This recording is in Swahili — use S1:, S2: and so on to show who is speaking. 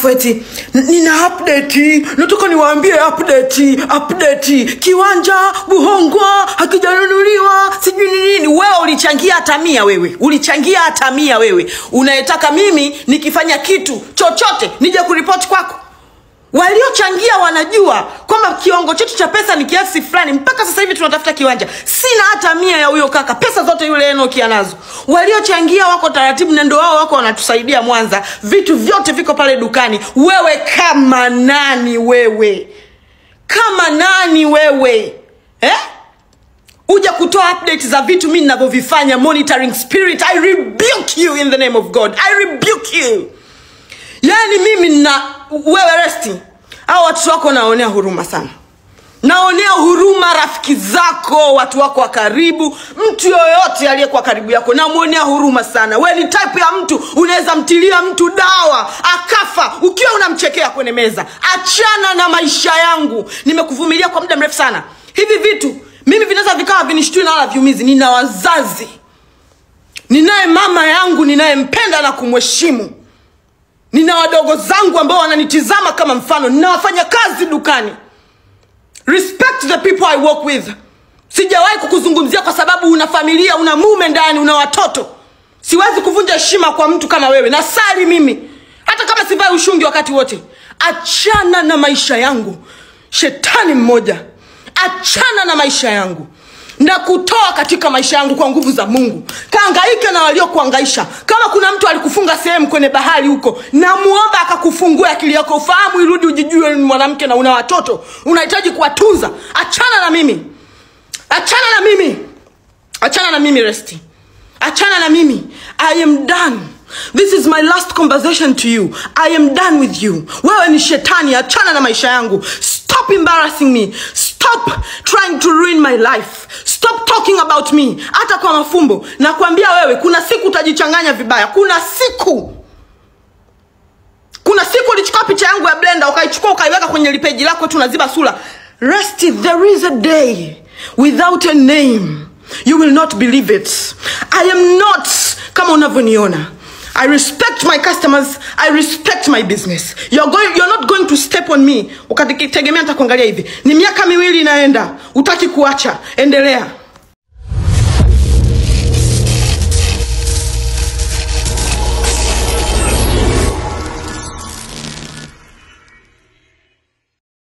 S1: alafu eti nina update, nataka niwaambie update, kiwanja Buhongwa hakijanunuliwa, sijui nini. Wewe ulichangia hata 100 wewe. Ulichangia hata 100 wewe. Unayetaka mimi nikifanya kitu chochote nije kuripoti kwako? Waliochangia wanajua kwamba kiwango chetu cha pesa ni kiasi fulani. Mpaka sasa hivi tunatafuta kiwanja. Sina hata 100 ya huyo kaka. Pesa zote yule Enoki anazo. Waliochangia wako taratibu na ndio wao wako wanatusaidia Mwanza. Vitu vyote viko pale dukani. Wewe kama nani wewe? Kama nani wewe? Uja kutoa updates za vitu mimi ninavyovifanya, monitoring spirit. I rebuke you in the name of God. I rebuke you. Yani mimi na wewe Resti, hao watu wako naonea huruma sana. Naonea huruma rafiki zako, watu wako wa karibu, mtu yoyote aliyekuwa karibu yako namuonea huruma sana. Wewe ni type ya mtu unaweza mtilia mtu dawa akafa ukiwa unamchekea kwenye meza. Achana na maisha yangu. Nimekuvumilia kwa muda mrefu sana. Hivi vitu mimi vinaweza vikawa vinishtui na wala viumizi. Nina wazazi. Ninaye mama yangu ninayempenda na kumheshimu. Nina wadogo zangu ambao wananitizama kama mfano. Ninawafanya kazi dukani. Respect the people I work with. Sijawahi kukuzungumzia kwa sababu una familia, una mume ndani, una watoto. Siwezi kuvunja heshima kwa mtu kama wewe. Nasali mimi. Hata kama sivai ushungi wakati wote. Achana na maisha yangu. Shetani mmoja. Achana na maisha yangu. Na kutoa katika maisha yangu kwa nguvu za Mungu. Kaangaike na walio kuangaisha. Kama kuna mtu alikufunga sehemu kwenye bahari huko, na muomba akakufungue akili yako, ufahamu irudi ujijue ni mwanamke na una watoto, unahitaji kuwatunza. Achana na mimi. Achana na mimi. Achana na mimi Resti. Achana na mimi. I am done. This is my last conversation to you. I am done with you. Wewe ni shetani, achana na maisha yangu. Stop embarrassing me. Stop trying to ruin my life. Stop talking about me. Hata kwa mafumbo. Nakwambia wewe, kuna siku utajichanganya vibaya. Kuna siku ulichukua picha yangu ya Blender, ukaichukua ukaiweka kwenye lipeji lako tunaziba sura. Resti, there is a day without a name. You will not believe it. I am not kama unavyoniona. I respect my customers. I respect my business. You're not going to step on me. Ukitegemea nitakuangalia hivi. Ni miaka 2 inaenda. Utaki kuacha. Endelea.